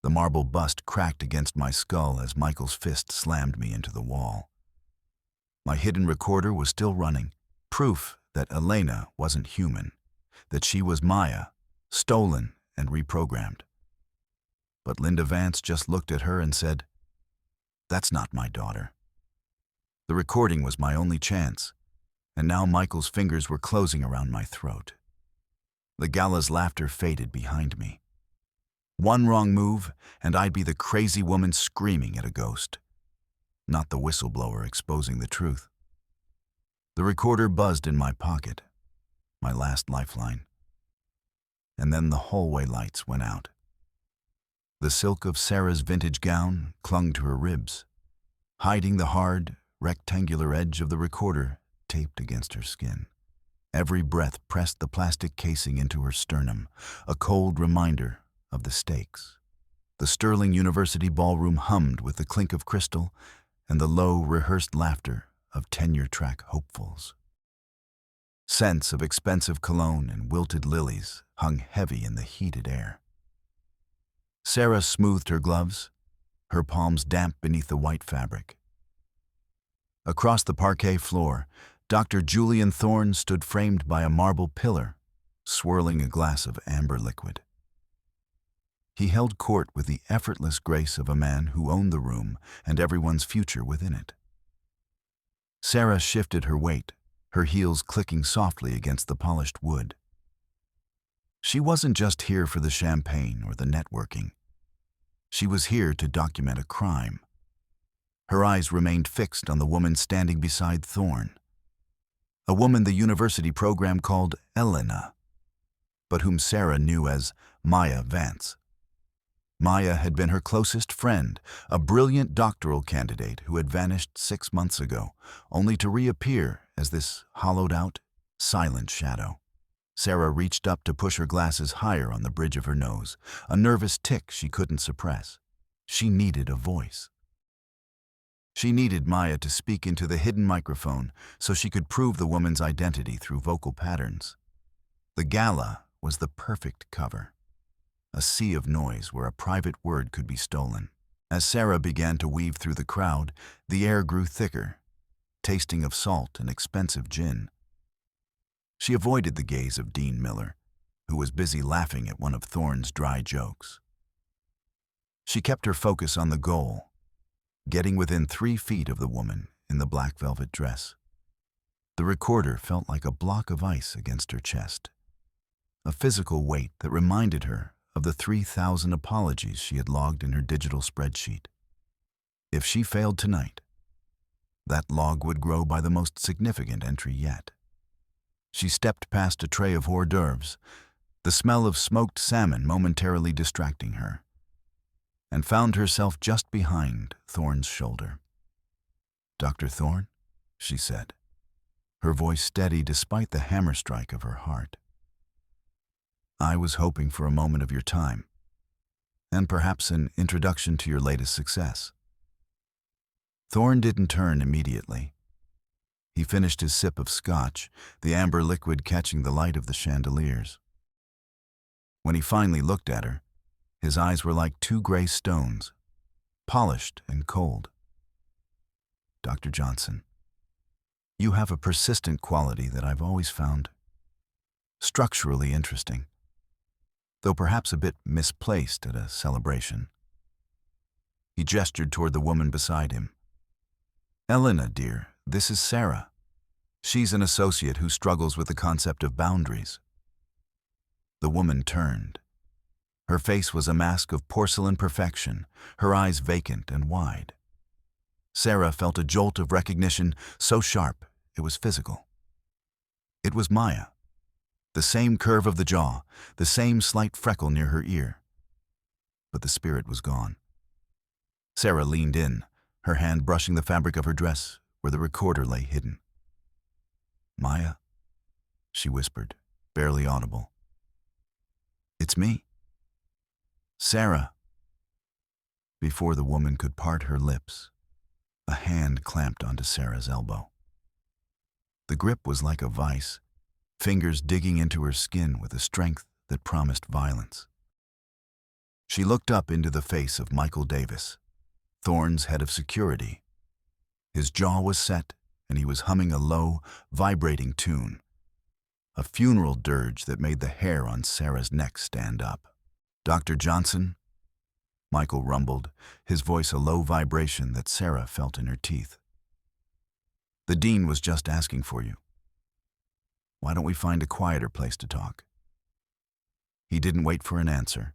The marble bust cracked against my skull as Michael's fist slammed me into the wall. My hidden recorder was still running, proof that Elena wasn't human, that she was Maya, stolen and reprogrammed. But Linda Vance just looked at her and said, "That's not my daughter." The recording was my only chance, and now Michael's fingers were closing around my throat. The gala's laughter faded behind me. One wrong move, and I'd be the crazy woman screaming at a ghost, not the whistleblower exposing the truth. The recorder buzzed in my pocket, my last lifeline. And then the hallway lights went out. The silk of Sarah's vintage gown clung to her ribs, hiding the hard, rectangular edge of the recorder taped against her skin. Every breath pressed the plastic casing into her sternum, a cold reminder of the stakes. The Sterling University ballroom hummed with the clink of crystal and the low, rehearsed laughter of tenure-track hopefuls. Scents of expensive cologne and wilted lilies hung heavy in the heated air. Sarah smoothed her gloves, her palms damp beneath the white fabric. Across the parquet floor, Dr. Julian Thorne stood framed by a marble pillar, swirling a glass of amber liquid. He held court with the effortless grace of a man who owned the room and everyone's future within it. Sarah shifted her weight, her heels clicking softly against the polished wood. She wasn't just here for the champagne or the networking. She was here to document a crime. Her eyes remained fixed on the woman standing beside Thorne, a woman the university program called Elena, but whom Sarah knew as Maya Vance. Maya had been her closest friend, a brilliant doctoral candidate who had vanished 6 months ago, only to reappear as this hollowed-out, silent shadow. Sarah reached up to push her glasses higher on the bridge of her nose, a nervous tic she couldn't suppress. She needed a voice. She needed Maya to speak into the hidden microphone so she could prove the woman's identity through vocal patterns. The gala was the perfect cover, a sea of noise where a private word could be stolen. As Sarah began to weave through the crowd, the air grew thicker, tasting of salt and expensive gin. She avoided the gaze of Dean Miller, who was busy laughing at one of Thorne's dry jokes. She kept her focus on the goal, getting within 3 feet of the woman in the black velvet dress. The recorder felt like a block of ice against her chest, a physical weight that reminded her of the 3,000 apologies she had logged in her digital spreadsheet. If she failed tonight, that log would grow by the most significant entry yet. She stepped past a tray of hors d'oeuvres, the smell of smoked salmon momentarily distracting her, and found herself just behind Thorne's shoulder. "Dr. Thorne," she said, her voice steady despite the hammer strike of her heart. "I was hoping for a moment of your time, and perhaps an introduction to your latest success." Thorne didn't turn immediately. He finished his sip of scotch, the amber liquid catching the light of the chandeliers. When he finally looked at her, his eyes were like 2 gray stones, polished and cold. "Dr. Johnson, you have a persistent quality that I've always found structurally interesting, though perhaps a bit misplaced at a celebration." He gestured toward the woman beside him. "Elena, dear, this is Sarah. She's an associate who struggles with the concept of boundaries." The woman turned. Her face was a mask of porcelain perfection, her eyes vacant and wide. Sarah felt a jolt of recognition so sharp it was physical. It was Maya. The same curve of the jaw, the same slight freckle near her ear. But the spirit was gone. Sarah leaned in, her hand brushing the fabric of her dress where the recorder lay hidden. "Maya," she whispered, barely audible. "It's me. Sarah." Before the woman could part her lips, a hand clamped onto Sarah's elbow. The grip was like a vice, fingers digging into her skin with a strength that promised violence. She looked up into the face of Michael Davis, Thorne's head of security. His jaw was set, and he was humming a low, vibrating tune, a funeral dirge that made the hair on Sarah's neck stand up. "Dr. Johnson?" Michael rumbled, his voice a low vibration that Sarah felt in her teeth. "The dean was just asking for you. Why don't we find a quieter place to talk?" He didn't wait for an answer.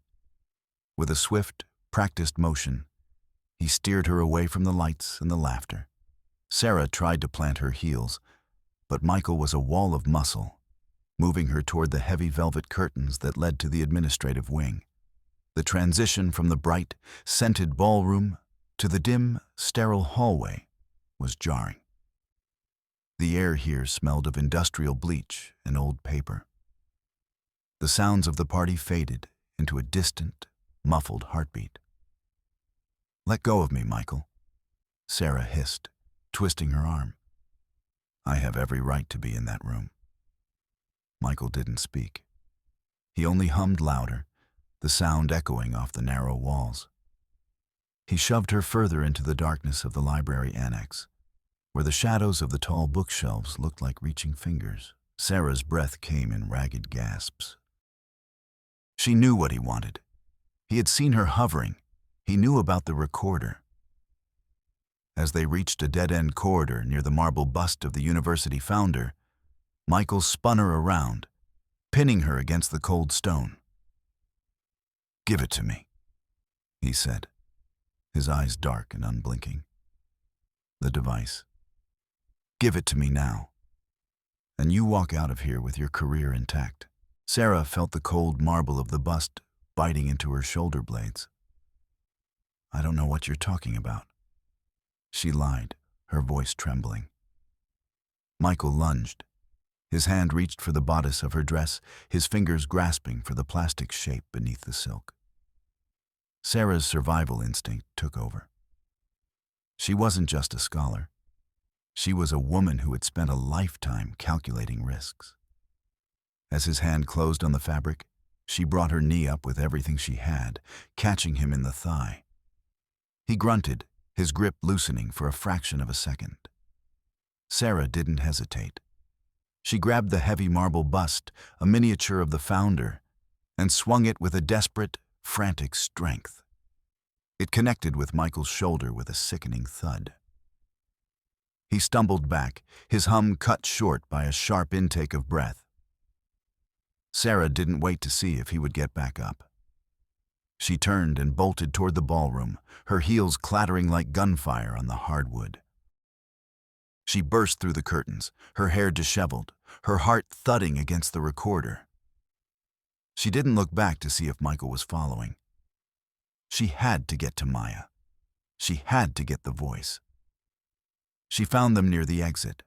With a swift, practiced motion, he steered her away from the lights and the laughter. Sarah tried to plant her heels, but Michael was a wall of muscle, moving her toward the heavy velvet curtains that led to the administrative wing. The transition from the bright, scented ballroom to the dim, sterile hallway was jarring. The air here smelled of industrial bleach and old paper. The sounds of the party faded into a distant, muffled heartbeat. "Let go of me, Michael," Sarah hissed, twisting her arm. "I have every right to be in that room." Michael didn't speak. He only hummed louder, the sound echoing off the narrow walls. He shoved her further into the darkness of the library annex, where the shadows of the tall bookshelves looked like reaching fingers. Sarah's breath came in ragged gasps. She knew what he wanted. He had seen her hovering. He knew about the recorder. As they reached a dead-end corridor near the marble bust of the university founder, Michael spun her around, pinning her against the cold stone. "Give it to me," he said, his eyes dark and unblinking. "The device. Give it to me now, and you walk out of here with your career intact." Sarah felt the cold marble of the bust biting into her shoulder blades. "I don't know what you're talking about," she lied, her voice trembling. Michael lunged. His hand reached for the bodice of her dress, his fingers grasping for the plastic shape beneath the silk. Sarah's survival instinct took over. She wasn't just a scholar. She was a woman who had spent a lifetime calculating risks. As his hand closed on the fabric, she brought her knee up with everything she had, catching him in the thigh. He grunted, his grip loosening for a fraction of a second. Sarah didn't hesitate. She grabbed the heavy marble bust, a miniature of the founder, and swung it with a desperate, frantic strength. It connected with Michael's shoulder with a sickening thud. He stumbled back, his hum cut short by a sharp intake of breath. Sarah didn't wait to see if he would get back up. She turned and bolted toward the ballroom, her heels clattering like gunfire on the hardwood. She burst through the curtains, her hair disheveled, her heart thudding against the recorder. She didn't look back to see if Michael was following. She had to get to Maya. She had to get the voice. She found them near the exit,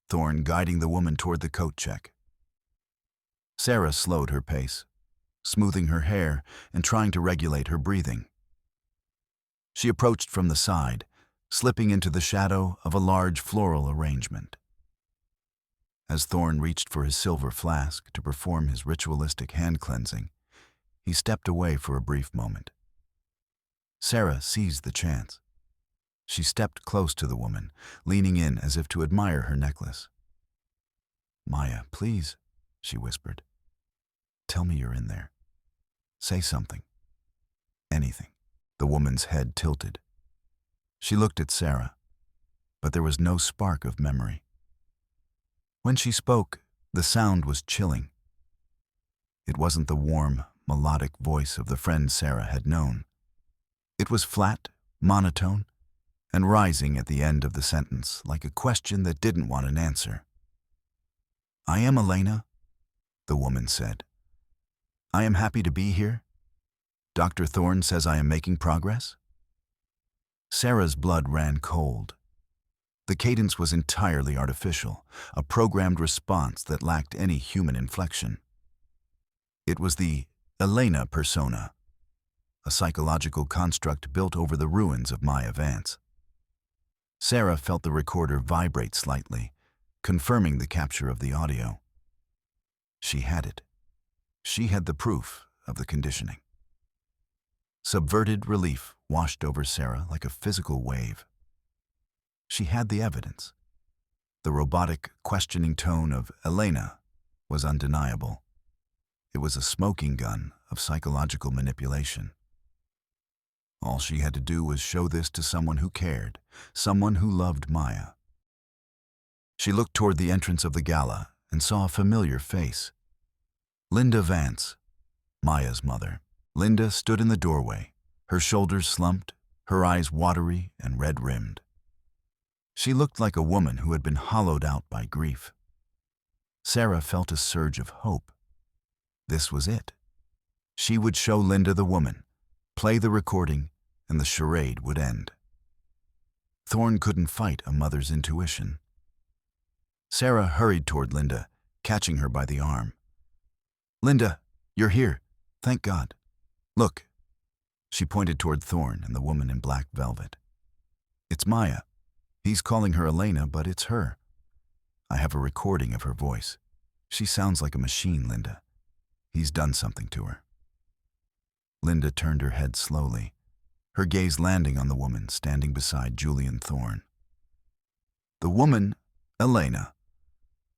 Thorne guiding the woman toward the coat check. Sarah slowed her pace, smoothing her hair and trying to regulate her breathing. She approached from the side, slipping into the shadow of a large floral arrangement. As Thorne reached for his silver flask to perform his ritualistic hand cleansing, he stepped away for a brief moment. Sarah seized the chance. She stepped close to the woman, leaning in as if to admire her necklace. "Maya, please," she whispered. "Tell me you're in there. Say something. Anything." The woman's head tilted. She looked at Sarah, but there was no spark of memory. When she spoke, the sound was chilling. It wasn't the warm, melodic voice of the friend Sarah had known. It was flat, monotone, and rising at the end of the sentence like a question that didn't want an answer. "I am Elena," the woman said. "I am happy to be here. Dr. Thorne says I am making progress." Sarah's blood ran cold. The cadence was entirely artificial, a programmed response that lacked any human inflection. It was the Elena persona, a psychological construct built over the ruins of Maya Vance. Sarah felt the recorder vibrate slightly, confirming the capture of the audio. She had it. She had the proof of the conditioning. Subverted relief washed over Sarah like a physical wave. She had the evidence. The robotic, questioning tone of Elena was undeniable. It was a smoking gun of psychological manipulation. All she had to do was show this to someone who cared, someone who loved Maya. She looked toward the entrance of the gala and saw a familiar face. Linda Vance, Maya's mother. Linda stood in the doorway, her shoulders slumped, her eyes watery and red-rimmed. She looked like a woman who had been hollowed out by grief. Sarah felt a surge of hope. This was it. She would show Linda the woman, play the recording, and the charade would end. Thorne couldn't fight a mother's intuition. Sarah hurried toward Linda, catching her by the arm. "Linda, you're here. Thank God. Look." She pointed toward Thorne and the woman in black velvet. "It's Maya. He's calling her Elena, but it's her. I have a recording of her voice. She sounds like a machine, Linda. He's done something to her." Linda turned her head slowly, her gaze landing on the woman standing beside Julian Thorne. The woman, Elena,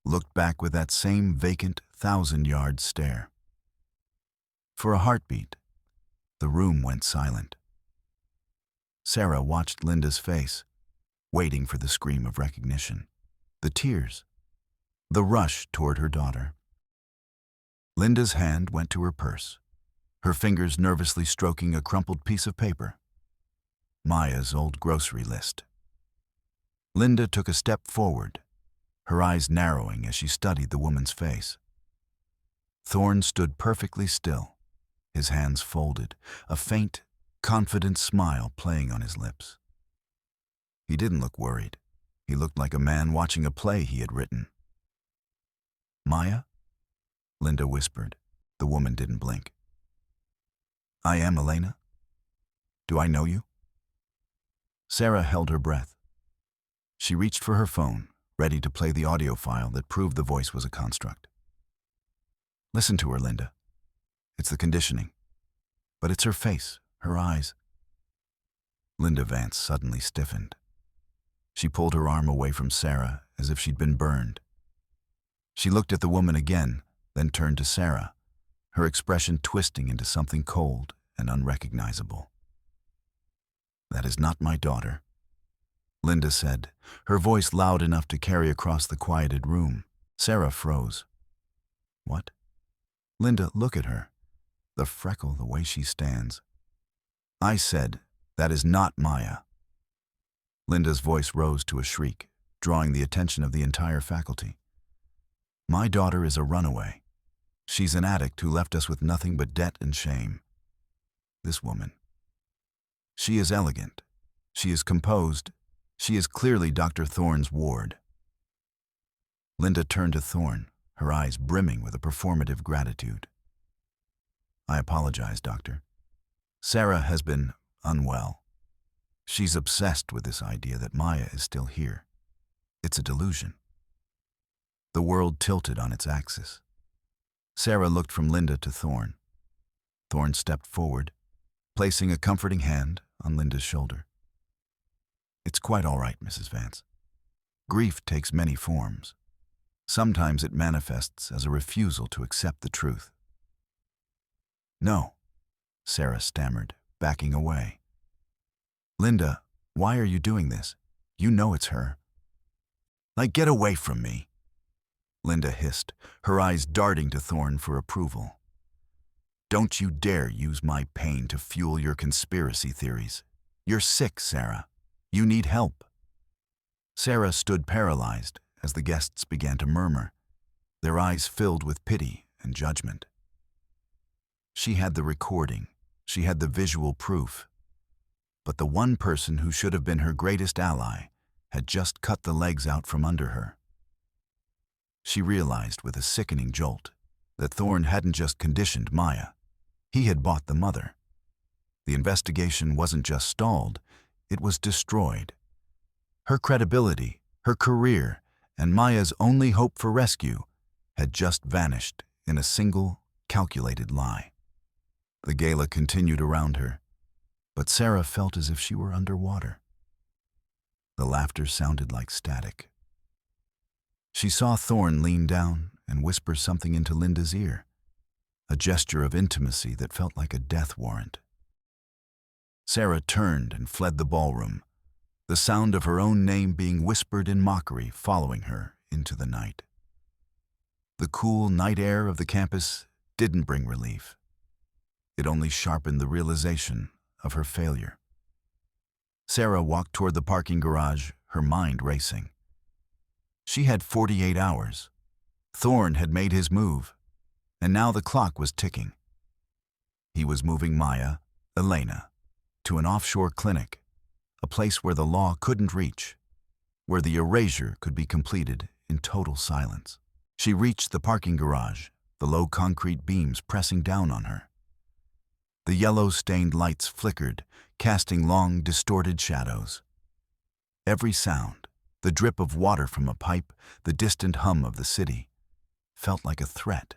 looked back with that same vacant, thousand-yard stare. For a heartbeat, the room went silent. Sarah watched Linda's face, waiting for the scream of recognition, the tears, the rush toward her daughter. Linda's hand went to her purse, her fingers nervously stroking a crumpled piece of paper. Maya's old grocery list. Linda took a step forward, her eyes narrowing as she studied the woman's face. Thorne stood perfectly still, his hands folded, a faint, confident smile playing on his lips. He didn't look worried. He looked like a man watching a play he had written. "Maya?" Linda whispered. The woman didn't blink. "I am Elena. Do I know you?" Sarah held her breath. She reached for her phone, ready to play the audio file that proved the voice was a construct. "Listen to her, Linda. It's the conditioning. But it's her face, her eyes." Linda Vance suddenly stiffened. She pulled her arm away from Sarah as if she'd been burned. She looked at the woman again, then turned to Sarah, her expression twisting into something cold and unrecognizable. "That is not my daughter," Linda said, her voice loud enough to carry across the quieted room. Sarah froze. "What?" "Linda, look at her. The freckle, the way she stands." "I said, that is not Maya." Linda's voice rose to a shriek, drawing the attention of the entire faculty. "My daughter is a runaway. She's an addict who left us with nothing but debt and shame. This woman. She is elegant. She is composed. She is clearly Dr. Thorne's ward." Linda turned to Thorne, her eyes brimming with a performative gratitude. "I apologize, Doctor. Sarah has been unwell. She's obsessed with this idea that Maya is still here. It's a delusion." The world tilted on its axis. Sarah looked from Linda to Thorne. Thorne stepped forward, placing a comforting hand on Linda's shoulder. "It's quite all right, Mrs. Vance. Grief takes many forms. Sometimes it manifests as a refusal to accept the truth." "No," Sarah stammered, backing away. "Linda, why are you doing this? You know it's her." "Like, get away from me," Linda hissed, her eyes darting to Thorne for approval. "Don't you dare use my pain to fuel your conspiracy theories. You're sick, Sarah. You need help." Sarah stood paralyzed as the guests began to murmur, their eyes filled with pity and judgment. She had the recording. She had the visual proof. But the one person who should have been her greatest ally had just cut the legs out from under her. She realized with a sickening jolt that Thorne hadn't just conditioned Maya. He had bought the mother. The investigation wasn't just stalled, it was destroyed. Her credibility, her career, and Maya's only hope for rescue had just vanished in a single, calculated lie. The gala continued around her, but Sarah felt as if she were underwater. The laughter sounded like static. She saw Thorne lean down and whisper something into Linda's ear, a gesture of intimacy that felt like a death warrant. Sarah turned and fled the ballroom, the sound of her own name being whispered in mockery following her into the night. The cool night air of the campus didn't bring relief. It only sharpened the realization of her failure. Sarah walked toward the parking garage, her mind racing. She had 48 hours. Thorne had made his move, and now the clock was ticking. He was moving Maya, Elena, to an offshore clinic, a place where the law couldn't reach, where the erasure could be completed in total silence. She reached the parking garage, the low concrete beams pressing down on her. The yellow-stained lights flickered, casting long, distorted shadows. Every sound, the drip of water from a pipe, the distant hum of the city, felt like a threat.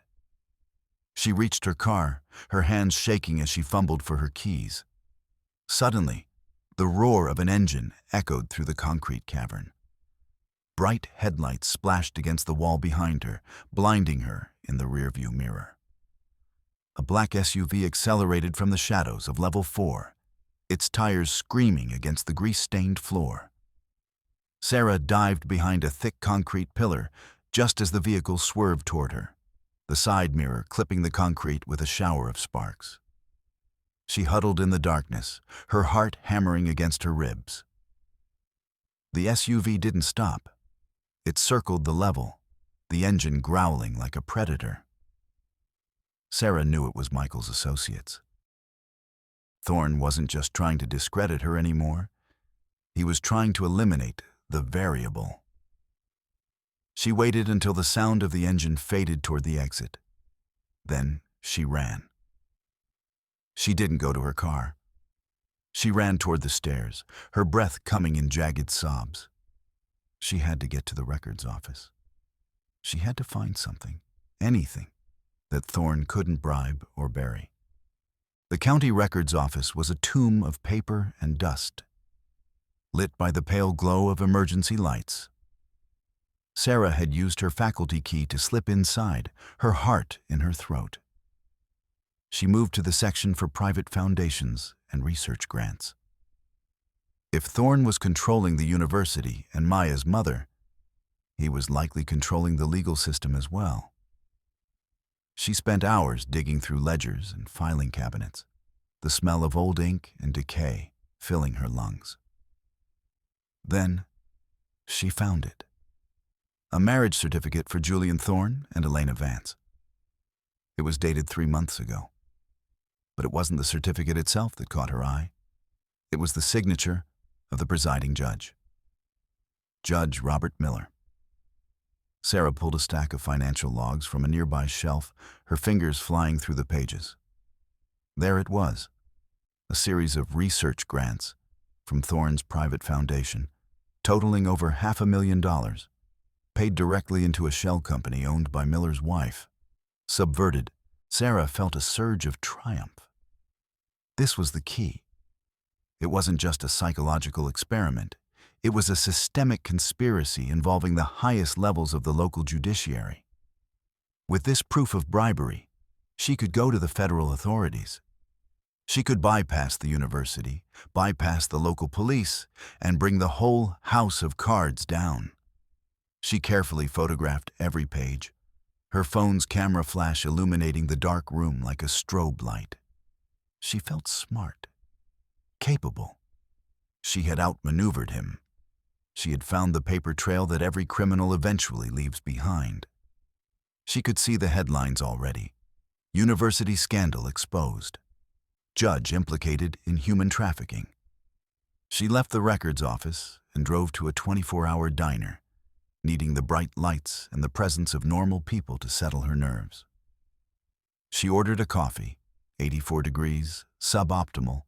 She reached her car, her hands shaking as she fumbled for her keys. Suddenly, the roar of an engine echoed through the concrete cavern. Bright headlights splashed against the wall behind her, blinding her in the rearview mirror. A black SUV accelerated from the shadows of level 4, its tires screaming against the grease-stained floor. Sarah dived behind a thick concrete pillar just as the vehicle swerved toward her, the side mirror clipping the concrete with a shower of sparks. She huddled in the darkness, her heart hammering against her ribs. The SUV didn't stop. It circled the level, the engine growling like a predator. Sarah knew it was Michael's associates. Thorne wasn't just trying to discredit her anymore. He was trying to eliminate the variable. She waited until the sound of the engine faded toward the exit. Then she ran. She didn't go to her car. She ran toward the stairs, her breath coming in jagged sobs. She had to get to the records office. She had to find something, anything, that Thorne couldn't bribe or bury. The county records office was a tomb of paper and dust, lit by the pale glow of emergency lights. Sarah had used her faculty key to slip inside, her heart in her throat. She moved to the section for private foundations and research grants. If Thorne was controlling the university and Maya's mother, he was likely controlling the legal system as well. She spent hours digging through ledgers and filing cabinets, the smell of old ink and decay filling her lungs. Then she found it. A marriage certificate for Julian Thorne and Elena Vance. It was dated 3 months ago. But it wasn't the certificate itself that caught her eye. It was the signature of the presiding judge, Judge Robert Miller. Sarah pulled a stack of financial logs from a nearby shelf, her fingers flying through the pages. There it was, a series of research grants from Thorne's private foundation, totaling over $500,000, paid directly into a shell company owned by Miller's wife. Subverted, Sarah felt a surge of triumph. This was the key. It wasn't just a psychological experiment. It was a systemic conspiracy involving the highest levels of the local judiciary. With this proof of bribery, she could go to the federal authorities. She could bypass the university, bypass the local police, and bring the whole house of cards down. She carefully photographed every page, her phone's camera flash illuminating the dark room like a strobe light. She felt smart, capable. She had outmaneuvered him. She had found the paper trail that every criminal eventually leaves behind. She could see the headlines already. University scandal exposed. Judge implicated in human trafficking. She left the records office and drove to a 24-hour diner, needing the bright lights and the presence of normal people to settle her nerves. She ordered a coffee, 84 degrees, suboptimal,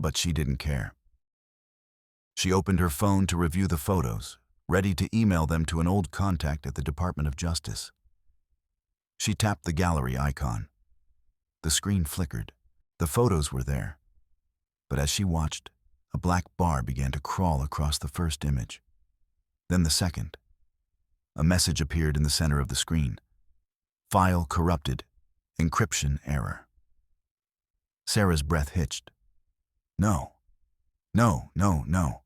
but she didn't care. She opened her phone to review the photos, ready to email them to an old contact at the Department of Justice. She tapped the gallery icon. The screen flickered. The photos were there. But as she watched, a black bar began to crawl across the first image. Then the second. A message appeared in the center of the screen. File corrupted. Encryption error. Sarah's breath hitched. No. No, no, no.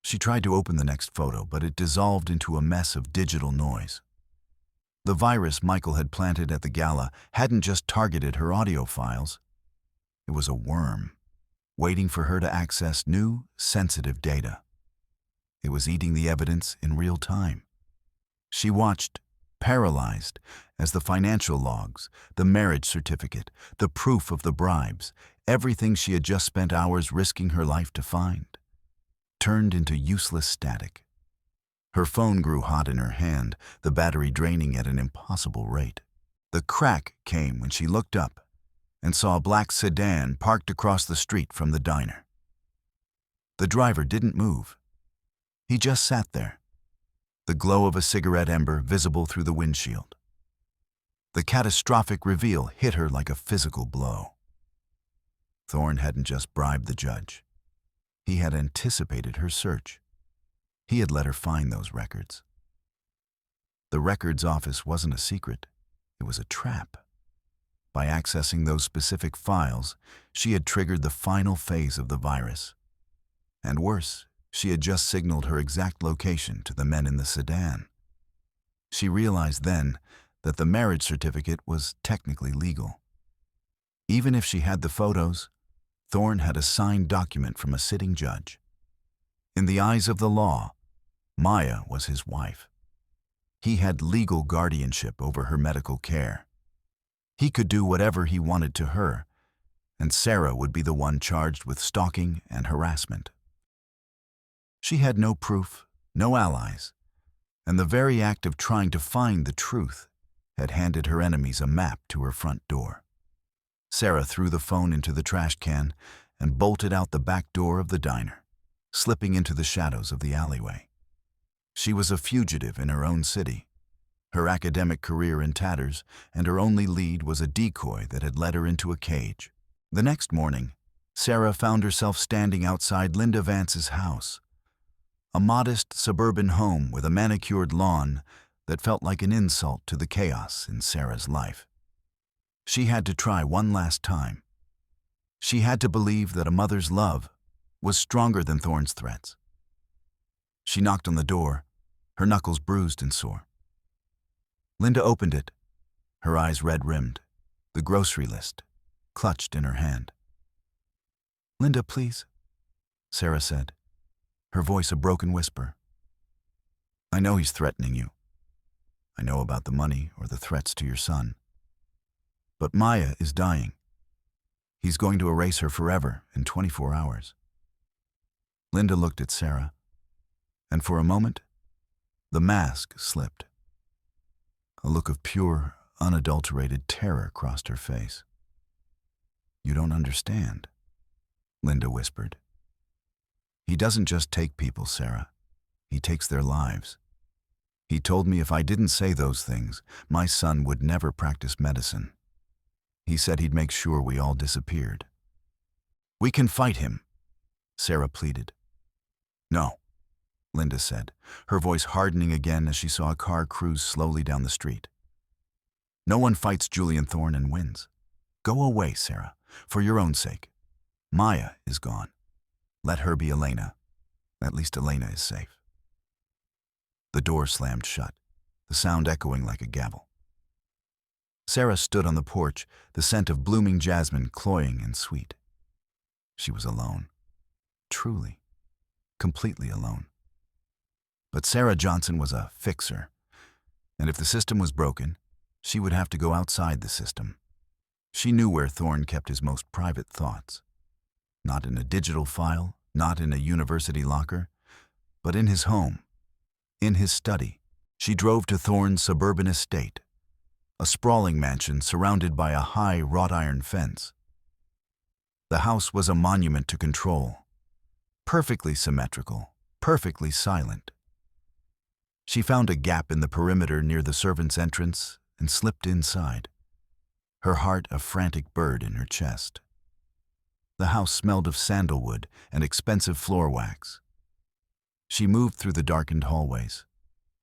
She tried to open the next photo, but it dissolved into a mess of digital noise. The virus Michael had planted at the gala hadn't just targeted her audio files. It was a worm, waiting for her to access new, sensitive data. It was eating the evidence in real time. She watched, paralyzed, as the financial logs, the marriage certificate, the proof of the bribes, everything she had just spent hours risking her life to find, turned into useless static. Her phone grew hot in her hand, the battery draining at an impossible rate. The crack came when she looked up and saw a black sedan parked across the street from the diner. The driver didn't move. He just sat there, the glow of a cigarette ember visible through the windshield. The catastrophic reveal hit her like a physical blow. Thorne hadn't just bribed the judge. He had anticipated her search. He had let her find those records. The records office wasn't a secret. It was a trap. By accessing those specific files, she had triggered the final phase of the virus. And worse, she had just signaled her exact location to the men in the sedan. She realized then that the marriage certificate was technically legal. Even if she had the photos, Thorne had a signed document from a sitting judge. In the eyes of the law, Maya was his wife. He had legal guardianship over her medical care. He could do whatever he wanted to her, and Sarah would be the one charged with stalking and harassment. She had no proof, no allies, and the very act of trying to find the truth had handed her enemies a map to her front door. Sarah threw the phone into the trash can and bolted out the back door of the diner, slipping into the shadows of the alleyway. She was a fugitive in her own city, her academic career in tatters, and her only lead was a decoy that had led her into a cage. The next morning, Sarah found herself standing outside Linda Vance's house, a modest suburban home with a manicured lawn that felt like an insult to the chaos in Sarah's life. She had to try one last time. She had to believe that a mother's love was stronger than Thorne's threats. She knocked on the door, her knuckles bruised and sore. Linda opened it, her eyes red-rimmed, the grocery list clutched in her hand. "Linda, please," Sarah said, her voice a broken whisper. "I know he's threatening you. I know about the money or the threats to your son. But Maya is dying. He's going to erase her forever in 24 hours. Linda looked at Sarah, and for a moment, the mask slipped. A look of pure, unadulterated terror crossed her face. "You don't understand," Linda whispered. "He doesn't just take people, Sarah. He takes their lives. He told me if I didn't say those things, my son would never practice medicine. He said he'd make sure we all disappeared." "We can fight him," Sarah pleaded. "No," Linda said, her voice hardening again as she saw a car cruise slowly down the street. "No one fights Julian Thorne and wins. Go away, Sarah, for your own sake. Maya is gone. Let her be Elena. At least Elena is safe." The door slammed shut, the sound echoing like a gavel. Sarah stood on the porch, the scent of blooming jasmine cloying and sweet. She was alone. Truly, completely alone. But Sarah Johnson was a fixer, and if the system was broken, she would have to go outside the system. She knew where Thorne kept his most private thoughts. Not in a digital file, not in a university locker, but in his home, in his study. She drove to Thorne's suburban estate, a sprawling mansion surrounded by a high wrought-iron fence. The house was a monument to control, perfectly symmetrical, perfectly silent. She found a gap in the perimeter near the servants' entrance and slipped inside, her heart a frantic bird in her chest. The house smelled of sandalwood and expensive floor wax. She moved through the darkened hallways,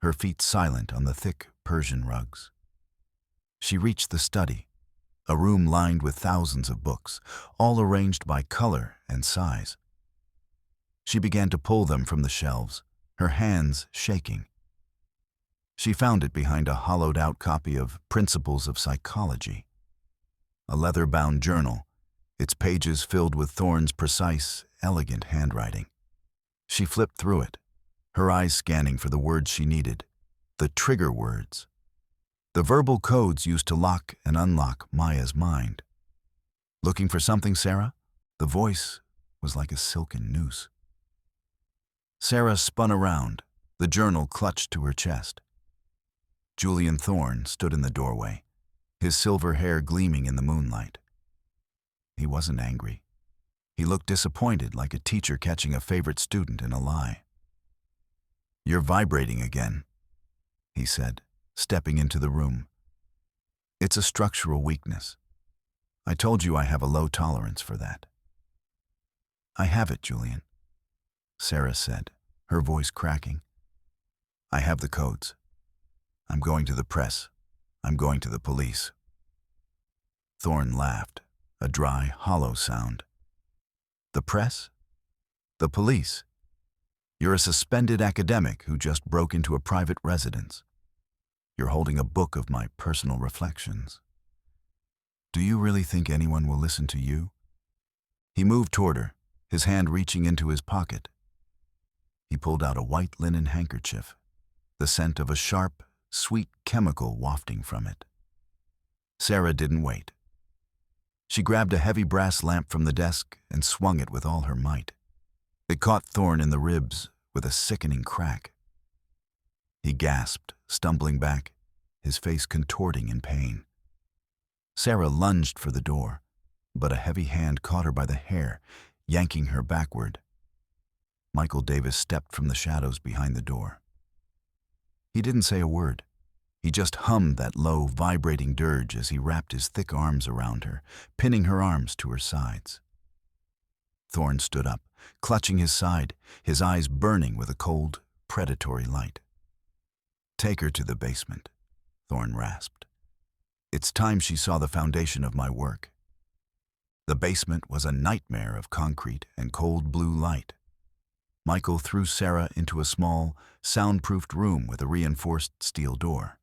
her feet silent on the thick Persian rugs. She reached the study, a room lined with thousands of books, all arranged by color and size. She began to pull them from the shelves, her hands shaking. She found it behind a hollowed-out copy of Principles of Psychology, a leather-bound journal, its pages filled with Thorne's precise, elegant handwriting. She flipped through it, her eyes scanning for the words she needed, the trigger words, the verbal codes used to lock and unlock Maya's mind. "Looking for something, Sarah?" The voice was like a silken noose. Sarah spun around, the journal clutched to her chest. Julian Thorne stood in the doorway, his silver hair gleaming in the moonlight. He wasn't angry. He looked disappointed, like a teacher catching a favorite student in a lie. "You're vibrating again," he said, stepping into the room. "It's a structural weakness. I told you I have a low tolerance for that." "I have it, Julian," Sarah said, her voice cracking. "I have the codes. I'm going to the press. I'm going to the police." Thorne laughed, a dry, hollow sound. "The press? The police? You're a suspended academic who just broke into a private residence. You're holding a book of my personal reflections. Do you really think anyone will listen to you?" He moved toward her, his hand reaching into his pocket. He pulled out a white linen handkerchief, the scent of a sharp, sweet chemical wafting from it. Sarah didn't wait. She grabbed a heavy brass lamp from the desk and swung it with all her might. It caught Thorne in the ribs with a sickening crack. He gasped, stumbling back, his face contorting in pain. Sarah lunged for the door, but a heavy hand caught her by the hair, yanking her backward. Michael Davis stepped from the shadows behind the door. He didn't say a word. He just hummed that low, vibrating dirge as he wrapped his thick arms around her, pinning her arms to her sides. Thorne stood up, clutching his side, his eyes burning with a cold, predatory light. "Take her to the basement," Thorne rasped. "It's time she saw the foundation of my work." The basement was a nightmare of concrete and cold blue light. Michael threw Sarah into a small, soundproofed room with a reinforced steel door.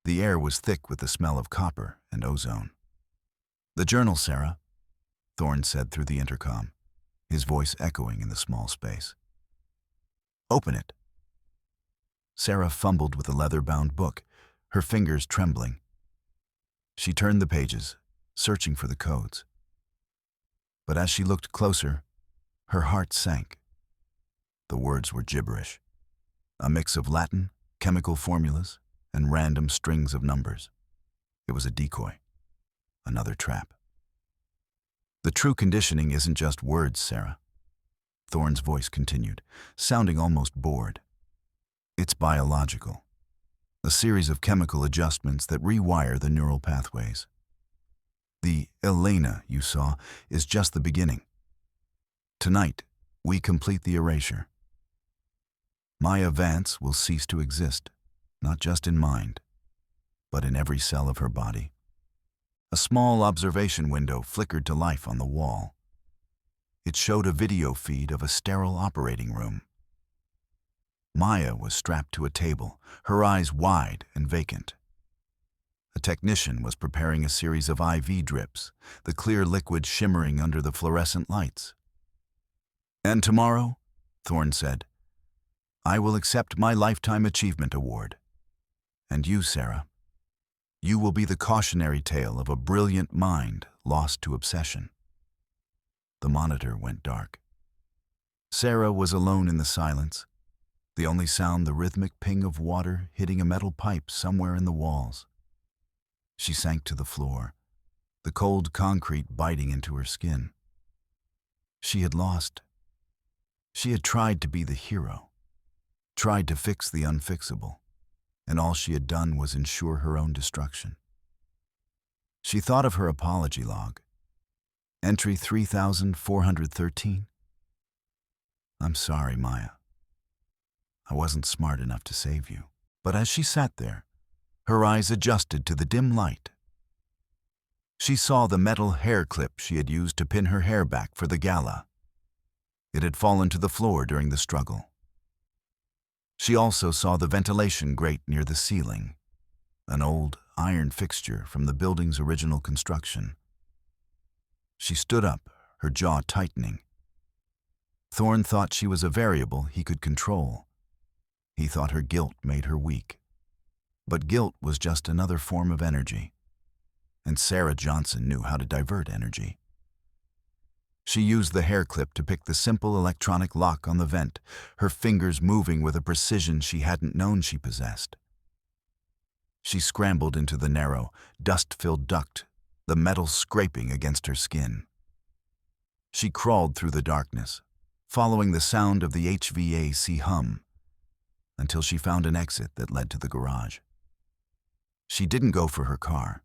The air was thick with the smell of copper and ozone. "The journal, Sarah," Thorne said through the intercom, his voice echoing in the small space. "Open it." Sarah fumbled with the leather-bound book, her fingers trembling. She turned the pages, searching for the codes. But as she looked closer, her heart sank. The words were gibberish, a mix of Latin, chemical formulas, and random strings of numbers. It was a decoy, another trap. "The true conditioning isn't just words, Sarah," Thorne's voice continued, sounding almost bored. "It's biological, a series of chemical adjustments that rewire the neural pathways. The Elena you saw is just the beginning. Tonight, we complete the erasure. Maya Vance will cease to exist, not just in mind, but in every cell of her body." A small observation window flickered to life on the wall. It showed a video feed of a sterile operating room. Maya was strapped to a table, her eyes wide and vacant. A technician was preparing a series of IV drips, the clear liquid shimmering under the fluorescent lights. "And tomorrow," Thorne said, "I will accept my Lifetime Achievement Award. And you, Sarah, you will be the cautionary tale of a brilliant mind lost to obsession." The monitor went dark. Sarah was alone in the silence, the only sound the rhythmic ping of water hitting a metal pipe somewhere in the walls. She sank to the floor, the cold concrete biting into her skin. She had lost. She had tried to be the hero, tried to fix the unfixable, and all she had done was ensure her own destruction. She thought of her apology log. Entry 3413. I'm sorry, Maya. I wasn't smart enough to save you. But as she sat there, her eyes adjusted to the dim light. She saw the metal hair clip she had used to pin her hair back for the gala. It had fallen to the floor during the struggle. She also saw the ventilation grate near the ceiling, an old iron fixture from the building's original construction. She stood up, her jaw tightening. Thorne thought she was a variable he could control. He thought her guilt made her weak. But guilt was just another form of energy. And Sarah Johnson knew how to divert energy. She used the hair clip to pick the simple electronic lock on the vent, her fingers moving with a precision she hadn't known she possessed. She scrambled into the narrow, dust-filled duct, the metal scraping against her skin. She crawled through the darkness, following the sound of the HVAC hum, until she found an exit that led to the garage. She didn't go for her car.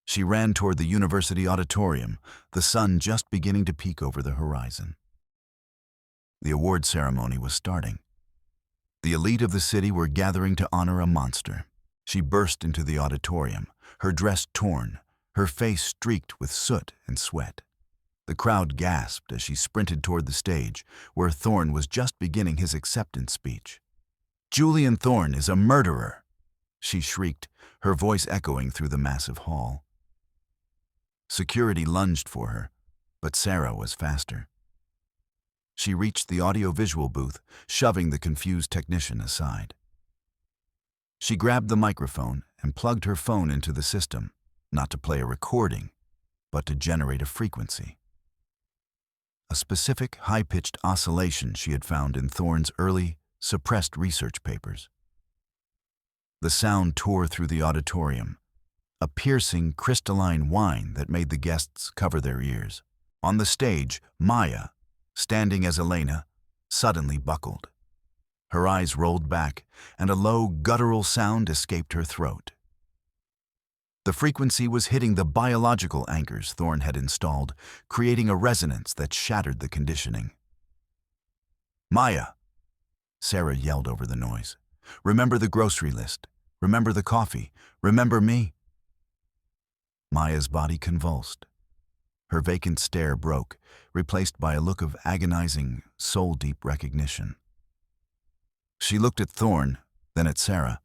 She ran toward the university auditorium, the sun just beginning to peek over the horizon. The award ceremony was starting. The elite of the city were gathering to honor a monster. She burst into the auditorium, her dress torn, her face streaked with soot and sweat. The crowd gasped as she sprinted toward the stage, where Thorne was just beginning his acceptance speech. "Julian Thorne is a murderer!" she shrieked, her voice echoing through the massive hall. Security lunged for her, but Sarah was faster. She reached the audiovisual booth, shoving the confused technician aside. She grabbed the microphone and plugged her phone into the system, not to play a recording, but to generate a frequency. A specific high-pitched oscillation she had found in Thorne's early, suppressed research papers. The sound tore through the auditorium, a piercing, crystalline whine that made the guests cover their ears. On the stage, Maya, standing as Elena, suddenly buckled. Her eyes rolled back, and a low, guttural sound escaped her throat. The frequency was hitting the biological anchors Thorne had installed, creating a resonance that shattered the conditioning. "Maya!" Sarah yelled over the noise. "Remember the grocery list. Remember the coffee. Remember me." Maya's body convulsed. Her vacant stare broke, replaced by a look of agonizing, soul-deep recognition. She looked at Thorne, then at Sarah,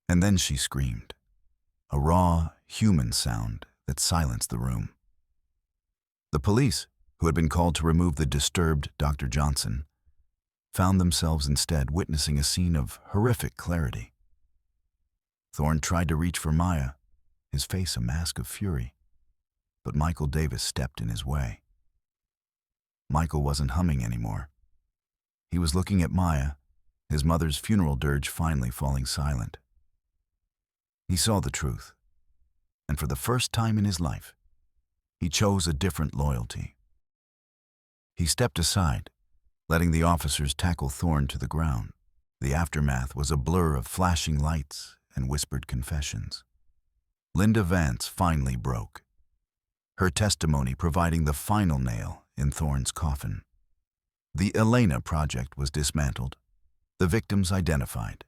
and then she screamed. A raw, human sound that silenced the room. The police, who had been called to remove the disturbed Dr. Johnson, found themselves instead witnessing a scene of horrific clarity. Thorne tried to reach for Maya, his face a mask of fury, but Michael Davis stepped in his way. Michael wasn't humming anymore. He was looking at Maya, his mother's funeral dirge finally falling silent. He saw the truth, and for the first time in his life, he chose a different loyalty. He stepped aside, letting the officers tackle Thorne to the ground. The aftermath was a blur of flashing lights and whispered confessions. Linda Vance finally broke, her testimony providing the final nail in Thorne's coffin. The Elena Project was dismantled, the victims identified,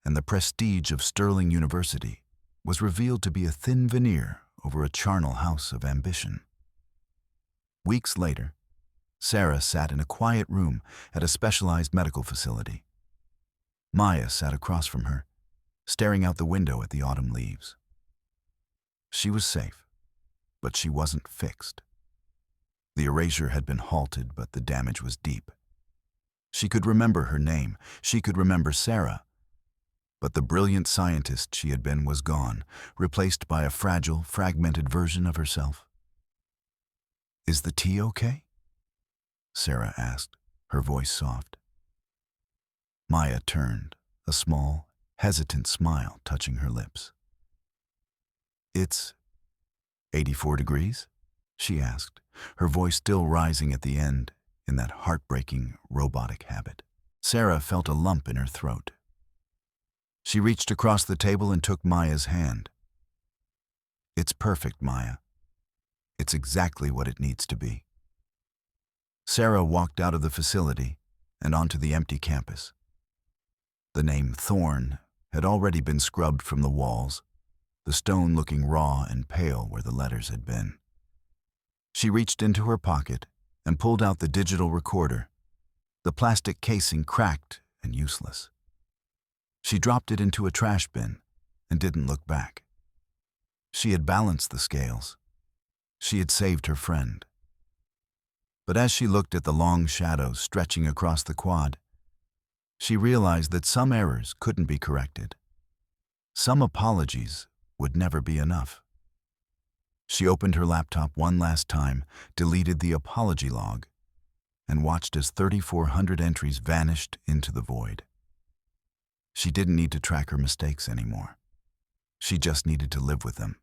and the prestige of Sterling University was revealed to be a thin veneer over a charnel house of ambition. Weeks later, Sarah sat in a quiet room at a specialized medical facility. Maya sat across from her, staring out the window at the autumn leaves. She was safe, but she wasn't fixed. The erasure had been halted, but the damage was deep. She could remember her name, she could remember Sarah, but the brilliant scientist she had been was gone, replaced by a fragile, fragmented version of herself. "Is the tea okay?" Sarah asked, her voice soft. Maya turned, a small, hesitant smile touching her lips. "It's 84 degrees?" she asked, her voice still rising at the end in that heartbreaking, robotic habit. Sarah felt a lump in her throat. She reached across the table and took Maya's hand. "It's perfect, Maya. It's exactly what it needs to be. Sarah walked out of the facility and onto the empty campus. The name Thorn had already been scrubbed from the walls, the stone looking raw and pale where the letters had been. She reached into her pocket and pulled out the digital recorder, the plastic casing cracked and useless. She dropped it into a trash bin and didn't look back. She had balanced the scales. She had saved her friend. But as she looked at the long shadows stretching across the quad, she realized that some errors couldn't be corrected. Some apologies would never be enough. She opened her laptop one last time, deleted the apology log, and watched as 3,400 entries vanished into the void. She didn't need to track her mistakes anymore. She just needed to live with them.